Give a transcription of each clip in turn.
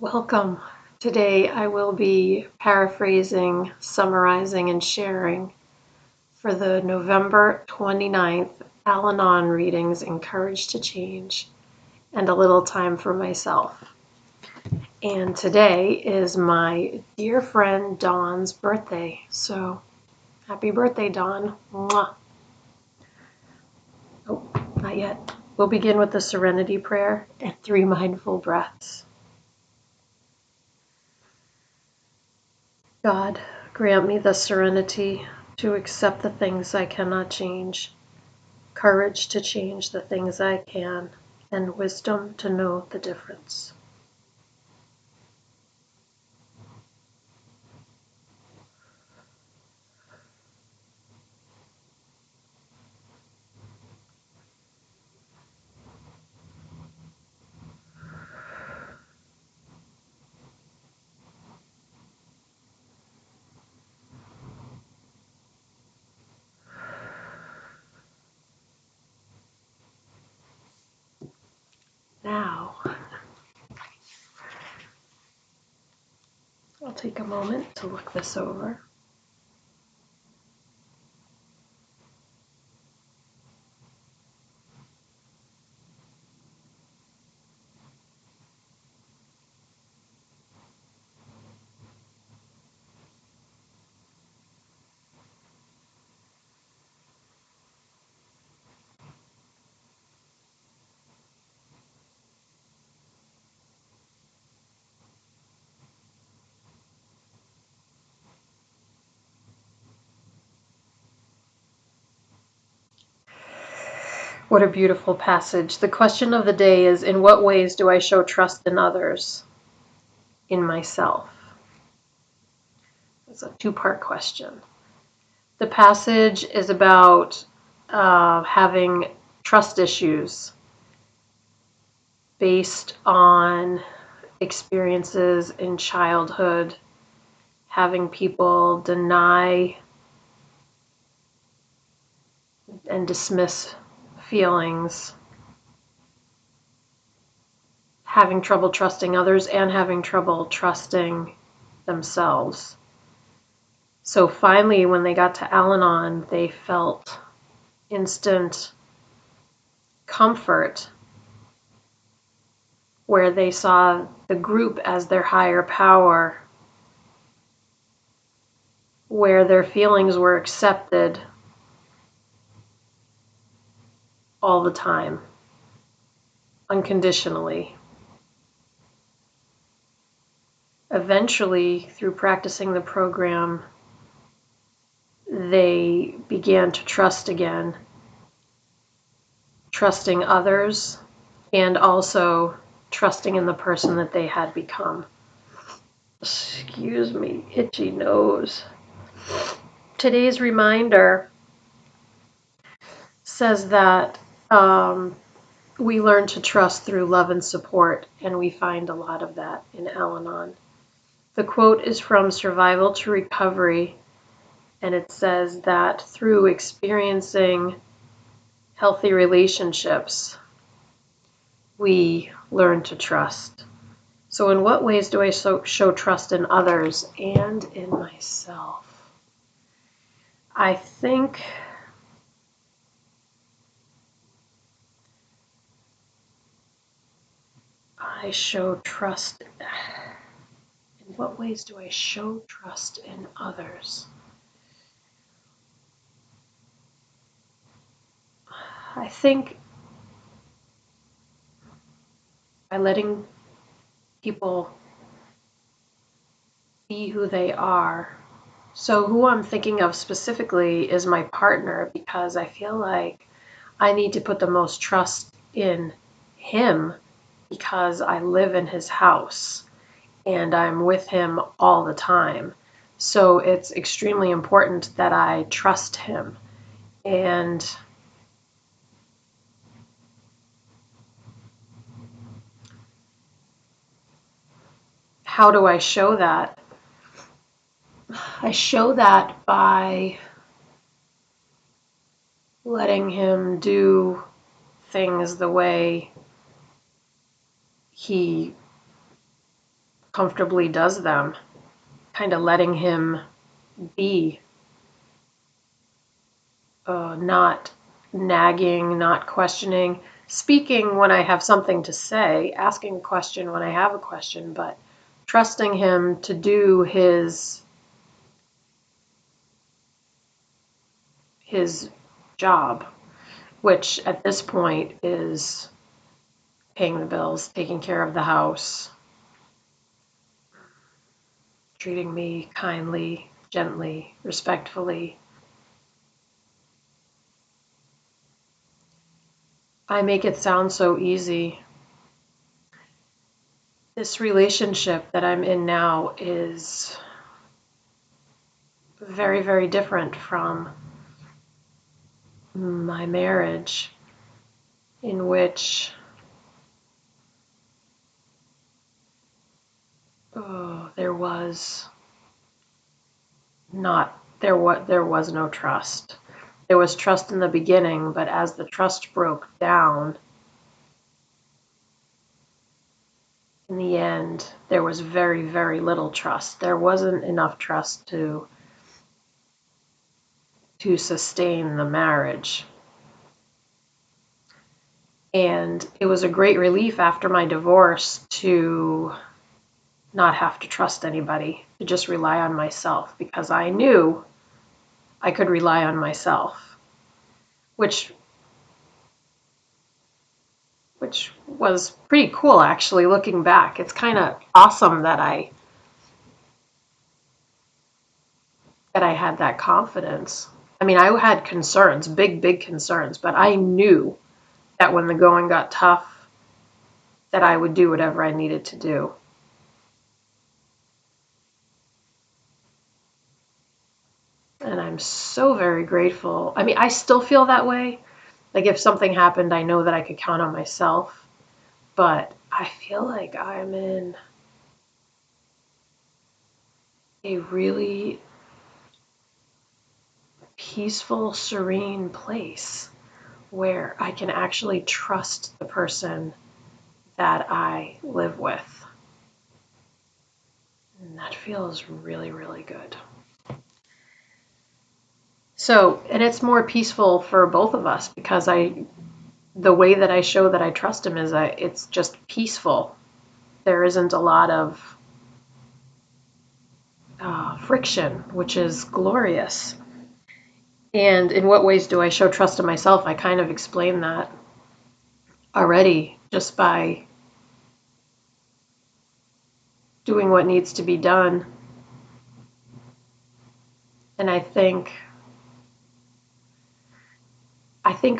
Welcome. Today I will be paraphrasing, summarizing, and sharing for the November 29th Al-Anon readings, Encourage to Change, and a little time for myself. And today is my dear friend Dawn's birthday, so happy birthday, Dawn. Mwah. Oh, not yet. We'll begin with the Serenity Prayer and 3 mindful breaths. God, grant me the serenity to accept the things I cannot change, courage to change the things I can, and wisdom to know the difference. Now, I'll take a moment to look this over. What a beautiful passage. The question of the day is, in what ways do I show trust in others, in myself? It's a two-part question. The passage is about having trust issues based on experiences in childhood, having people deny and dismiss feelings, having trouble trusting others, and having trouble trusting themselves. So finally, when they got to Al-Anon, they felt instant comfort where they saw the group as their higher power, where their feelings were accepted all the time, unconditionally. Eventually, through practicing the program, they began to trust again, trusting others and also trusting in the person that they had become. Excuse me, itchy nose. Today's reminder says that we learn to trust through love and support, and we find a lot of that in Al-Anon. The quote is from Survival to Recovery, and it says that through experiencing healthy relationships, we learn to trust. So in what ways do I show trust in others and in myself? I think I show trust. In what ways do I show trust in others? I think by letting people be who they are. So who I'm thinking of specifically is my partner, because I feel like I need to put the most trust in him because I live in his house and I'm with him all the time. So it's extremely important that I trust him. And how do I show that? I show that by letting him do things the way he comfortably does them, kind of letting him be, not nagging, not questioning, speaking when I have something to say, asking a question when I have a question, but trusting him to do his job, which at this point is paying the bills, taking care of the house, treating me kindly, gently, respectfully. I make it sound so easy. This relationship that I'm in now is very, very different from my marriage, in which there was no trust. There was trust in the beginning, but as the trust broke down, in the end, there was very, very little trust. There wasn't enough trust to sustain the marriage. And it was a great relief after my divorce to not have to trust anybody, to just rely on myself, because I knew I could rely on myself, which was pretty cool actually looking back. It's kind of awesome that I had that confidence. I mean, I had concerns, big concerns, but I knew that when the going got tough, that I would do whatever I needed to do. And I'm so very grateful. I mean, I still feel that way. Like if something happened, I know that I could count on myself. But I feel like I'm in a really peaceful, serene place where I can actually trust the person that I live with. And that feels really, really good. So, and it's more peaceful for both of us because the way that I show that I trust him is it's just peaceful. There isn't a lot of friction, which is glorious. And in what ways do I show trust in myself? I kind of explained that already just by doing what needs to be done. And I think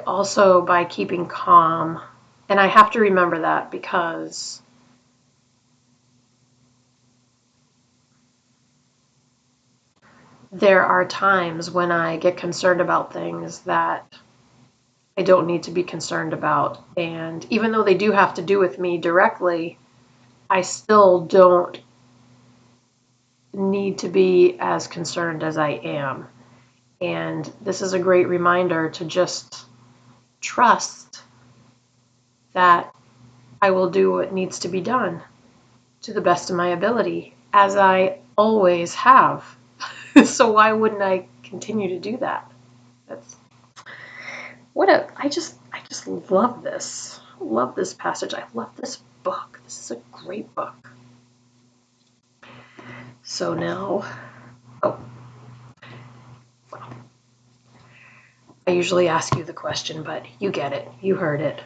also by keeping calm. And I have to remember that because there are times when I get concerned about things that I don't need to be concerned about. And even though they do have to do with me directly, I still don't need to be as concerned as I am. And this is a great reminder to just trust that I will do what needs to be done to the best of my ability, as I always have. So why wouldn't I continue to do that? That's I just love this. Love this passage. I love this book. This is a great book. So now, oh, well, I usually ask you the question, but you get it. You heard it.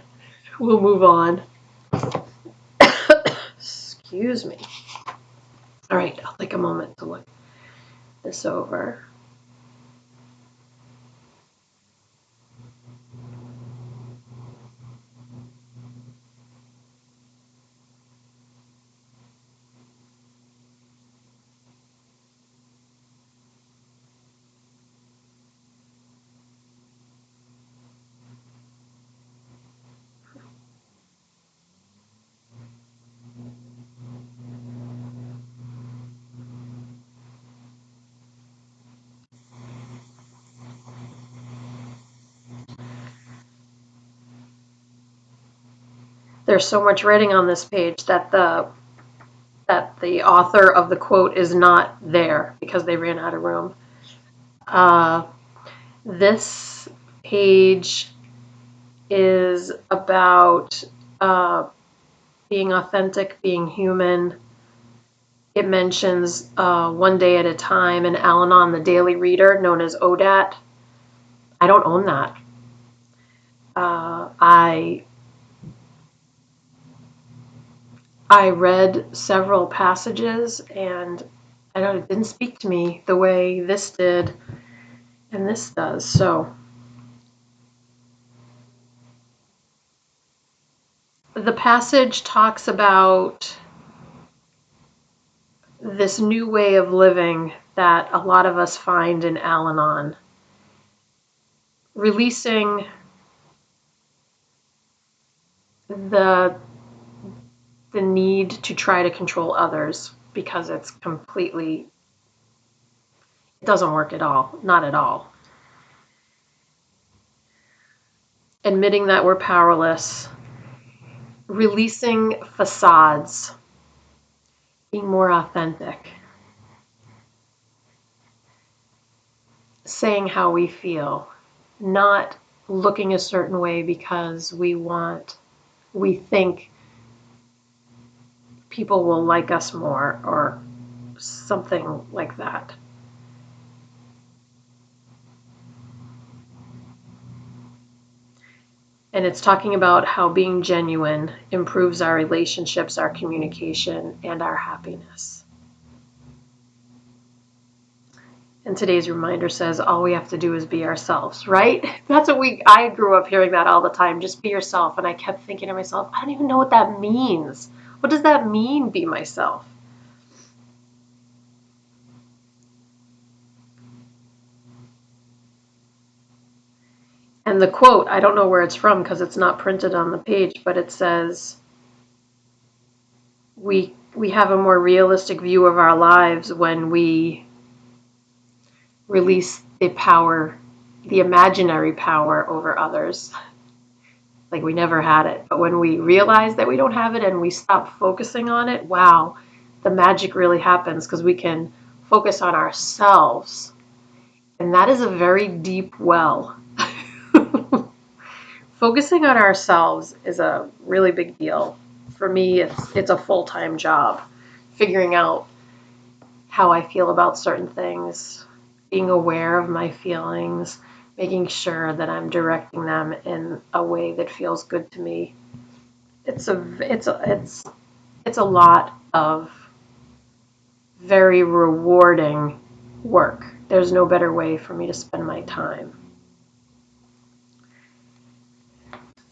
We'll move on. Excuse me. All right, I'll take a moment to look this over. There's so much writing on this page that that the author of the quote is not there because they ran out of room. This page is about being authentic, being human. It mentions one day at a time in Al-Anon, the Daily Reader, known as ODAT. I don't own that. I read several passages, and I don't, it didn't speak to me the way this did and this does. So the passage talks about this new way of living that a lot of us find in Al-Anon. Releasing the need to try to control others, because it doesn't work at all, not at all. Admitting that we're powerless, releasing facades, being more authentic, saying how we feel, not looking a certain way because we think people will like us more or something like that. And it's talking about how being genuine improves our relationships, our communication, and our happiness. And today's reminder says all we have to do is be ourselves, right? That's what I grew up hearing that all the time, just be yourself. And I kept thinking to myself, I don't even know what that means. What does that mean, be myself? And the quote, I don't know where it's from because it's not printed on the page, but it says, we have a more realistic view of our lives when we release the power, the imaginary power over others. Like we never had it. But when we realize that we don't have it and we stop focusing on it, wow, the magic really happens because we can focus on ourselves. And that is a very deep well. Focusing on ourselves is a really big deal. For me, it's a full-time job, figuring out how I feel about certain things, being aware of my feelings, making sure that I'm directing them in a way that feels good to me. It's a lot of very rewarding work. There's no better way for me to spend my time.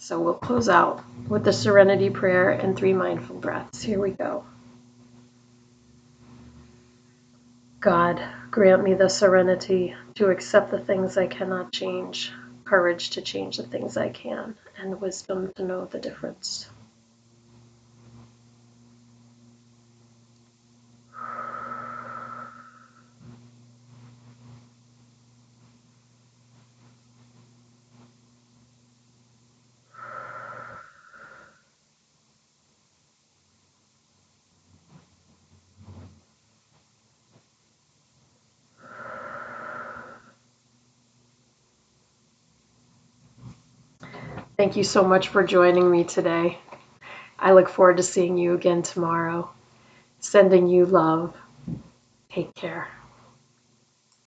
So we'll close out with the Serenity Prayer and 3 mindful breaths. Here we go. God, grant me the serenity to accept the things I cannot change, courage to change the things I can, and wisdom to know the difference. Thank you so much for joining me today. I look forward to seeing you again tomorrow. Sending you love. Take care.